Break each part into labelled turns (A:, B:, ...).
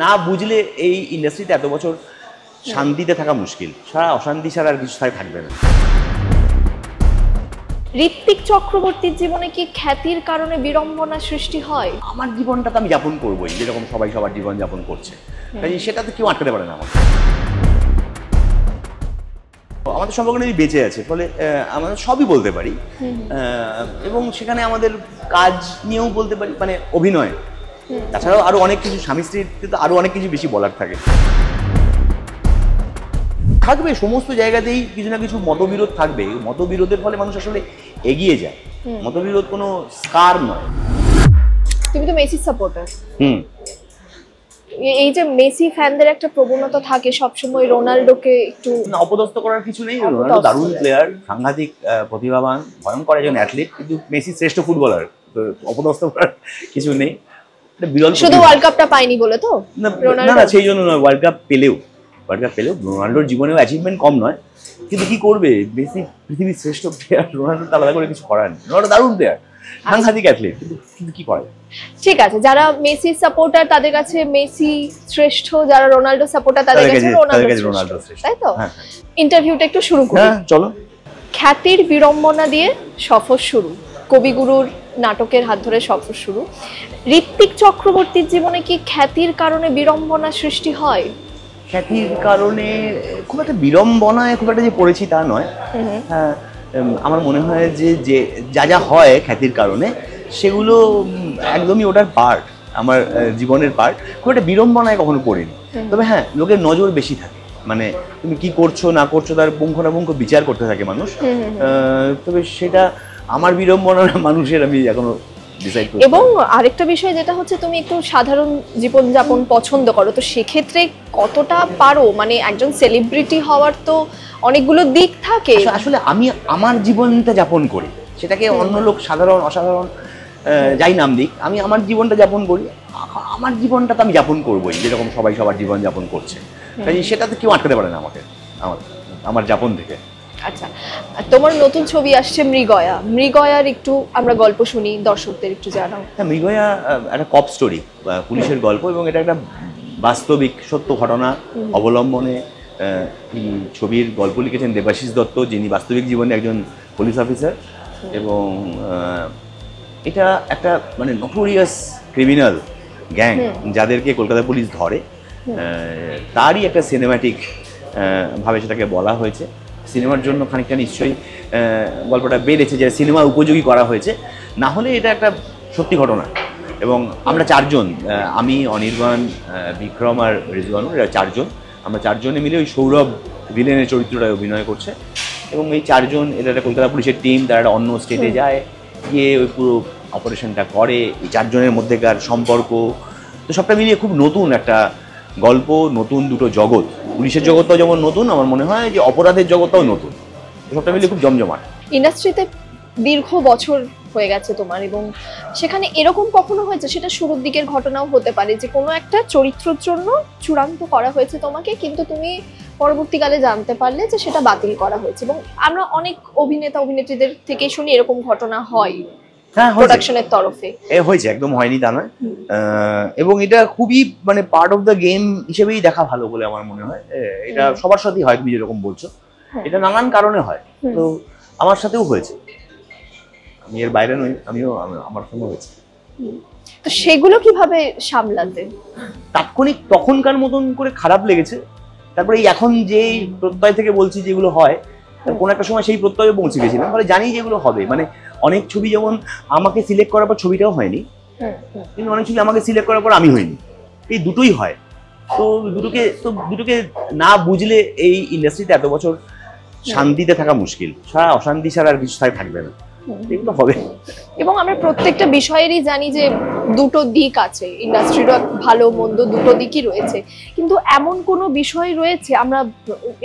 A: না বুঝলে এই ইন্ডাস্ট্রিতে এত বছর শান্তিতে থাকা মুশকিল, সারা অশান্তি ছাড়া আর কিছু থাকবে না।
B: ঋত্বিক চক্রবর্তীর জীবনে কি খ্যাতির কারণে বিড়ম্বনা সৃষ্টি হয়?
A: আমার জীবনটা তো আমি যাপন করবোই, যেরকম সবাই সবার জীবন যাপন করছে, কাজে সেটাতে কেউ আটকাতে পারে না আমাকে। আমাদের সম্পর্ক নিয়ে বেঁচে আছে, ফলে আমরা সবই বলতে পারি, এবং সেখানে আমাদের কাজ নিয়েও বলতে পারি, মানে অভিনয়। তাছাড়াও আরো অনেক কিছু, স্বামী স্ত্রীতে তো আরো অনেক কিছু বেশি বলার থাকে। থাকবে সমস্ত জায়গাতেই কিছু না কিছু মতবিরোধ থাকবে। মতবিরোধের ফলে মানুষ আসলে এগিয়ে যায়। মতবিরোধ কোনো স্কার নয়।
B: তুমি তো মেসি সাপোর্টার। এই যে মেসি ফ্যানদের একটা প্রবণতা থাকে সবসময় রোনাল্ডোকে একটু
A: অপদস্থ করার কিছু নেই। রোনাল্ডো দারুণ প্লেয়ার, সাংঘাতিক প্রতিভাবান, ভয়ঙ্কর একজন অ্যাথলিট, কিন্তু মেসি শ্রেষ্ঠ ফুটবলার, তো অপদস্থ করার কিছু নেই।
B: শুধু ওয়ার্ল্ড কাপটা পায়নি বলে তো
A: না, সেই জন্য নয়। ওয়ার্ল্ড কাপ পেলেও রোনাল্ডোর জীবনেও অ্যাচিভমেন্ট কম নয়, কিন্তু কি করবে, মেসি পৃথিবীর শ্রেষ্ঠ প্লেয়ার, রোনাল্ডো আলাদা করে কিছু করার নেই। রোনাল্ডো দারুণ প্লেয়ার, সাংঘাতিক অ্যাথলিট, কিন্তু কি করে।
B: ঠিক আছে, যারা মেসি সাপোর্টার তাদের কাছে মেসি শ্রেষ্ঠ, যারা রোনাল্ডো সাপোর্টার তাদের কাছে রোনাল্ডো শ্রেষ্ঠ, তাই তো? ইন্টারভিউটা একটু শুরু করি।
A: হ্যাঁ, চলো।
B: খ্যাতির বিড়ম্বনা দিয়ে সফর শুরু, কবিগুরুর নাটকের হাত ধরে সফর শুরু। ঋত্বিক চক্রবর্তীর জীবনে কি খ্যাতির কারণে বিড়ম্বনা সৃষ্টি হয়?
A: খ্যাতির কারণে খুব একটা বিড়ম্বনায় খুব একটা যে পড়েছি তা নয়। হ্যাঁ, আমার মনে হয় যে যা হয় খ্যাতির কারণে, সেগুলো একদমই ওটার পার্ট, আমার জীবনের পার্ট। খুব একটা বিড়ম্বনায় কখনো পড়িনি। তবে হ্যাঁ, লোকের নজর বেশি থাকে, মানে তুমি কি করছো না করছো তার পুঙ্খানুপুঙ্খ বিচার করতে থাকে মানুষ। তবে সেটা আমার বিড়ম্বনা মানুষের, আমি এখনো ডিসাইড করি।
B: এবং আরেকটা বিষয় যেটা হচ্ছে, তুমি একটু সাধারণ জীবনযাপন পছন্দ করো, তো সেক্ষেত্রে কতটা পারো, মানে একজন সেলিব্রিটি হওয়ার তো অনেকগুলো দিক থাকে।
A: আসলে আমি আমার জীবনটা যাপন করি, সেটাকে অন্য লোক সাধারণ অসাধারণ যাই নাম দিক, আমি আমার জীবনটা যাপন করি। আমার জীবনটা তো আমি যাপন করবোই, যেরকম সবাই সবার জীবন যাপন করছে, কাজে সেটাতে কেউ আটকাতে পারে না আমাকে আমার যাপন থেকে।
B: আচ্ছা, তোমার নতুন ছবি আসছে মৃগয়ার একটু আমরা গল্প শুনি, দর্শকদের একটু জানাও।
A: হ্যাঁ, মৃগয়া একটা কপ স্টোরি, পুলিশের গল্প, এবং এটা একটা বাস্তবিক সত্য ঘটনা অবলম্বনে ছবির গল্প লিখেছেন দেবাশিস দত্ত, যিনি বাস্তবিক জীবনে একজন পুলিশ অফিসার। এবং এটা একটা মানে নটোরিয়াস ক্রিমিনাল গ্যাং, যাদেরকে কলকাতা পুলিশ ধরে, তারই একটা সিনেম্যাটিক ভাবে সেটাকে বলা হয়েছে। সিনেমার জন্য খানিকটা নিশ্চয়ই গল্পটা বেড়েছে, যে সিনেমা উপযোগী করা হয়েছে, না হলে এটা একটা সত্যি ঘটনা। এবং আমরা চারজন, আমি, অনির্বাণ, বিক্রম আর রিজওয়ান, এরা চারজন, আমরা চারজনে মিলে ওই সৌরভ ভিলেনের চরিত্রটায় অভিনয় করছে। এবং এই চারজন, এরা একটা কলকাতা পুলিশের টিম, তারা একটা অন্য স্টেটে যায়, গিয়ে ওই পুরো অপারেশনটা করে। এই চারজনের মধ্যেকার সম্পর্ক, তো সবটা মিলিয়ে খুব নতুন একটা গল্প, নতুন দুটো জগৎ। পুলিশের জগৎটাও যেমন নতুন, আমার মনে হয় যে অপরাধের জগৎটাও নতুন, সবটা মিলিয়ে খুব জমজমাট।
B: ইন্ডাস্ট্রিতে দীর্ঘ বছর হয়ে গেছে তোমার, এবং সেখানে এরকম কখনো হয়েছে, সেটা শুরুর দিকের ঘটনাও হতে পারে, যে কোনো একটা চরিত্রের জন্য চূড়ান্ত করা হয়েছে তোমাকে, কিন্তু তুমি পরবর্তীকালে জানতে পারলে যে সেটা বাতিল করা হয়েছে? এবং আমরা অনেক অভিনেতা অভিনেত্রীদের থেকে শুনি এরকম ঘটনা হয় প্রোডাকশনের তরফে।
A: হয়েছে, একদম হয়নি তা নয়। এবং এটা খুবই মানে পার্ট অফ দ্য গেম হিসেবেই দেখা ভালো বলে আমার মনে হয়। এটা সবার সাথেই হয়, তুমি যেরকম বলছো, এটা নানান কারণে হয়। তো আমার সাথেও হয়েছে, আমি এর বাইরে নই, আমার সঙ্গে হয়েছে।
B: তো সেগুলো কিভাবে সামলাতে?
A: তাৎক্ষণিক তখনকার মতন করে খারাপ লেগেছে, তারপরে এখন যেই প্রত্যয় থেকে বলছি যেগুলো হয়, কোন একটা সময় সেই প্রত্যয়ে পৌঁছে গেছিলাম, ফলে জানি যেগুলো হবে। মানে অনেক ছবি যেমন আমাকে সিলেক্ট করার পর ছবিটাও হয়নি, কিন্তু অনেক ছবি আমাকে সিলেক্ট করার পর আমি হইনি, এই দুটোই হয়। তো দুটোকে না বুঝলে এই ইন্ডাস্ট্রিতে এত বছর শান্তিতে থাকা মুশকিল, সারা অশান্তি ছাড়া আর কিছু থাকবে না, এগুলো হবে।
B: এবং আমরা প্রত্যেকটা বিষয়েরই জানি যে দুটো দিক আছে, ইন্ডাস্ট্রিরও ভালো মন্দ দুটো দিকই রয়েছে, কিন্তু এমন কোনো বিষয় রয়েছে, আমরা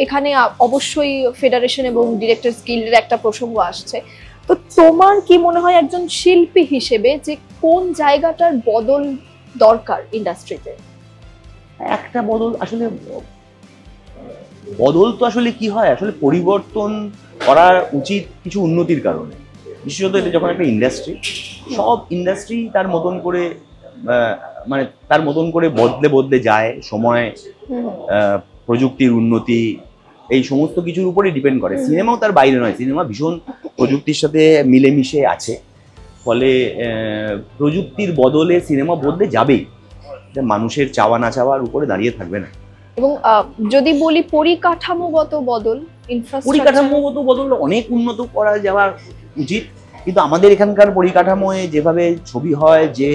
B: এখানে অবশ্যই ফেডারেশন এবং ডিরেক্টর গিল্ডের একটা প্রসঙ্গ আসছে, তো তোমার কি মনে হয় একজন শিল্পী হিসেবে যে কোন জায়গাটার বদল দরকার ইন্ডাস্ট্রিতে?
A: একটা বদল, আসলে বদল তো আসলে কি হয়, আসলে পরিবর্তন করা উচিত কিছু উন্নতির কারণে। বিশেষত এটা যখন একটা ইন্ডাস্ট্রি, সব ইন্ডাস্ট্রি তার মতন করে মানে তার মতন করে বদলে বদলে যায় সময়, প্রযুক্তির উন্নতি, এই সমস্ত কিছুর উপরে ডিপেন্ড করে। সিনেমাও তার বাইরে নয়, সিনেমা ভীষণ প্রযুক্তির সাথে মিলেমিশে আছে, ফলে প্রযুক্তির বদলে সিনেমা বদলে যাবেই, মানুষের চাওয়া না চাওয়ার উপরে দাঁড়িয়ে থাকবে না।
B: এবং যদি বলি পরিকাঠামোগত বদল,
A: পরিকাঠামোগত বদল অনেক উন্নত করা যাওয়া উচিত, কিন্তু আমাদের এখানকার পরিকাঠামোয় যেভাবে ছবি হয়, যে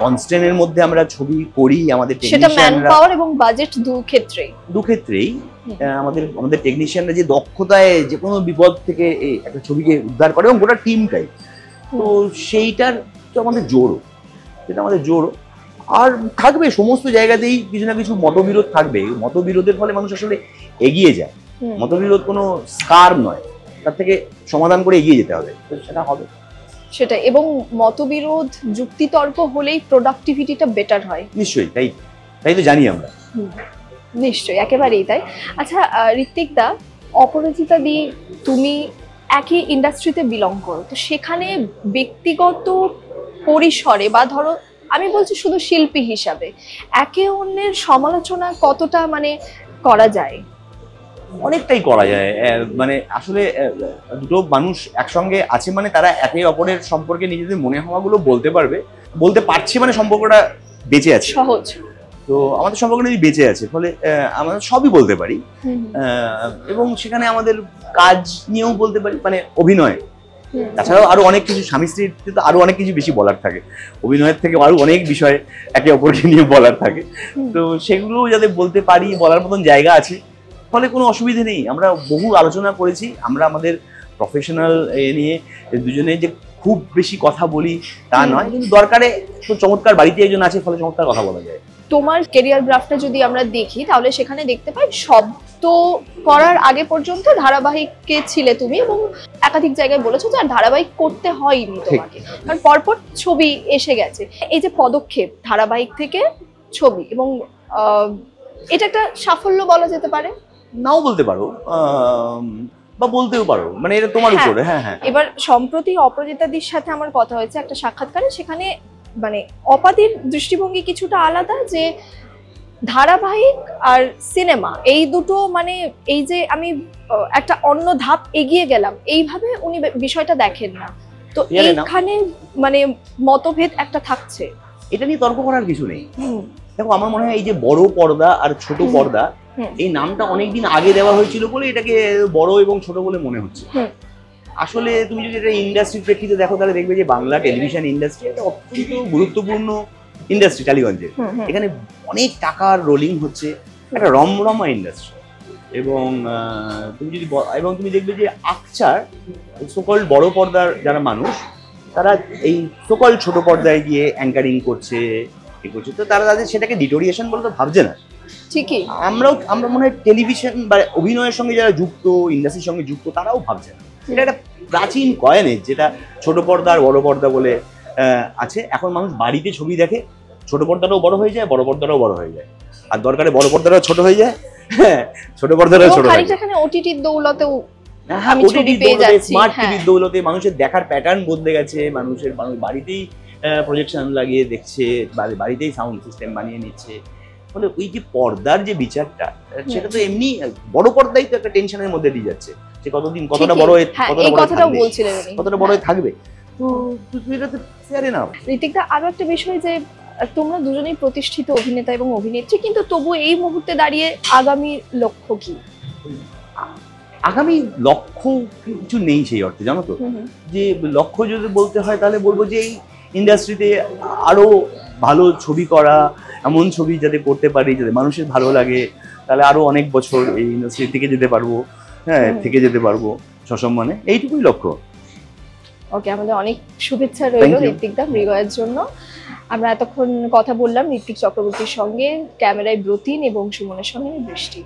A: কনস্ট্যান্টের মধ্যে আমরা ছবি করি, আমাদের
B: সেটা ম্যান পাওয়ার এবং বাজেট দু ক্ষেত্রেই
A: আমাদের টেকনিশিয়ানরা যে দক্ষতায় যে কোনো বিপদ থেকে একটা ছবিকে উদ্ধার করে, এবং গোটা টিমটাই, তো সেইটার তো আমাদের জোরও, সেটা আমাদের জোরও। আর থাকবে সমস্ত জায়গাতেই কিছু না কিছু মতবিরোধ থাকবে, মতবিরোধের ফলে মানুষ আসলে এগিয়ে যায়। মতবিরোধ কোনো স্কার নয়, তার থেকে সমাধান করে এগিয়ে যেতে হবে, সেটা হবে
B: সেটা। এবং মতবিরোধ যুক্তিতর্ক হলেই প্রোডাক্টিভিটিটা বেটার হয়।
A: নিশ্চয়ই, তাই তো জানি আমরা।
B: নিশ্চয়ই, একেবারেই তাই। আচ্ছা ঋত্বিক দা, অপরাজিতা দি, তুমি একই ইন্ডাস্ট্রিতে বিলং করো, তো সেখানে ব্যক্তিগত পরিসরে বা ধরো আমি বলছি শুধু শিল্পী হিসাবে একে অন্যের সমালোচনা কতটা মানে করা যায়?
A: অনেকটাই করা যায়। মানে আসলে দুটো মানুষ একসঙ্গে আছে মানে তারা একে অপরের সম্পর্কে নিজেদের মনে হওয়াগুলো বলতে পারছে, মানে সম্পর্কটা বেঁচে আছে,
B: সহজ।
A: তো আমাদের সম্পর্কটা বেঁচে আছে, ফলে আমরা সবই বলতে পারি, এবং সেখানে আমাদের কাজ নিয়েও বলতে পারি, মানে অভিনয়, তাছাড়াও আরো অনেক কিছু, স্বামী স্ত্রীর তো আরো অনেক কিছু বেশি বলার থাকে, অভিনয়ের থেকে আরো অনেক বিষয় একে অপরকে নিয়ে বলার থাকে, তো সেগুলো যাতে বলতে পারি, বলার মতন জায়গা আছে, ফলে কোনো অসুবিধে নেই। আমরা বহু আলোচনা করেছি, আমরা আমাদের প্রফেশনাল নিয়ে দুজনে যে খুব বেশি কথা বলি তা নয়, কিন্তু দরকারে তো চমৎকার বাড়িতে একজন আছে, ফলে চমৎকার কথা বলা যায়।
B: তোমার ক্যারিয়ার গ্রাফটা যদি আমরা দেখি তাহলে সেখানে দেখতে পাই শব্দ করার আগে পর্যন্ত ধারাবাহিকে ছিলে তুমি, এবং একাধিক জায়গায় বলেছো যে আর ধারাবাহিক করতে হয়নি তোমাকে, কারণ পরপর ছবি এসে গেছে। এই যে পদক্ষেপ ধারাবাহিক থেকে ছবি, এবং এটা একটা সাফল্য বলা যেতে পারে,
A: নাও বলতে পারো বা বলতেও পারো, মানে এটা তোমার উপরে। হ্যাঁ হ্যাঁ।
B: এবার সম্প্রতি অপরাজিতাদির সাথে আমার কথা হয়েছে একটা সাক্ষাৎকারে, সেখানে মানে অপাদির দৃষ্টিভঙ্গি কিছুটা আলাদা, যে ধারাবাহিক আর সিনেমা এই দুটো মানে এই যে আমি একটা অন্য ধাপ এগিয়ে গেলাম, এইভাবে উনি বিষয়টা দেখেন না, তো এইখানে মানে মতভেদ একটা থাকছে।
A: এটা নিয়ে তর্ক করার কিছু নেই। দেখো, আমার মনে হয় এই যে বড় পর্দা আর ছোট পর্দা, এই নামটা অনেকদিন আগে দেওয়া হয়েছিল বলে এটাকে বড় এবং ছোট বলে মনে হচ্ছে। আসলে তুমি যদি এটা ইন্ডাস্ট্রির প্রেক্ষিতে দেখো, তাহলে দেখবে যে বাংলা টেলিভিশন ইন্ডাস্ট্রি একটা অত্যন্ত গুরুত্বপূর্ণ ইন্ডাস্ট্রি টালিগঞ্জের। এখানে অনেক টাকার রোলিং হচ্ছে, একটা রমরমা ইন্ডাস্ট্রি, এবং তুমি দেখবে যে আকচার সকল বড় পর্দার যারা মানুষ, তারা এই সকল ছোট পর্দায় গিয়ে অ্যাঙ্কারিং করছে, তো তারা তাদের সেটাকে ডিটোরিয়েশন বলে তো ভাবছে না।
B: ঠিকই,
A: আমরা মনে হয় টেলিভিশন বা অভিনয়ের সঙ্গে যারা যুক্ত, ইন্ডাস্ট্রির সঙ্গে যুক্ত, তারাও ভাবছে না। এটা একটা প্রাচীন কয়েনেজ, যেটা ছোট পর্দা আর বড় পর্দা বলে আছে। এখন মানুষ বাড়িতে ছবি দেখে, ছোট পর্দাটাও বড় হয়ে যায়, বড় পর্দাটাও বড় হয়ে যায়, আর দরকারে বড় পর্দাটাও ছোট হয়ে যায়, হ্যাঁ ছোট পর্দাটাও ছোট হয়ে যায়।
B: এখানে ওটিটির দৌলতেও
A: স্মার্ট টিভির দৌলতে মানুষের দেখার প্যাটার্ন বদলে গেছে, মানুষ বাড়িতেই প্রজেকশন লাগিয়ে দেখছে, বাড়িতেই সাউন্ড সিস্টেম বানিয়ে নিচ্ছে, ফলে ওই যে পর্দার যে বিচারটা, সেটা তো এমনি বড় পর্দাই তো একটা টেনশনের মধ্যে দিয়ে যাচ্ছে, যে কতদিন কতটা বড় থাকবে। তো এটা তো ফেয়ার এনাফ।
B: ঋত্বিক দা, আরো একটা বিষয়, যে তোমরা দুজনেই প্রতিষ্ঠিত অভিনেতা এবং অভিনেত্রী, কিন্তু তবু এই মুহূর্তে দাঁড়িয়ে আগামী লক্ষ্য কি?
A: আগামী লক্ষ্য কিছু নেই সেই অর্থে, জানো তো, যে লক্ষ্য যদি বলতে হয় তাহলে বলবো যে এই ইন্ডাস্ট্রিতে আরো ভালো ছবি করা, এমন ছবি যাতে করতে পারি যাতে মানুষের ভালো লাগে, তাহলে আরো অনেক বছর এই ইন্ডাস্ট্রি থেকে যেতে পারবো, হ্যাঁ থেকে যেতে পারবো সসম্মানে, এইটুকুই লক্ষ্য।
B: ওকে, আমাদের অনেক শুভেচ্ছা রইল ঋত্বিক দা মৃগয়ের জন্য। আমরা এতক্ষণ কথা বললাম ঋত্বিক চক্রবর্তীর সঙ্গে, ক্যামেরায় ব্রতিন এবং সুমনের সঙ্গে বৃষ্টি।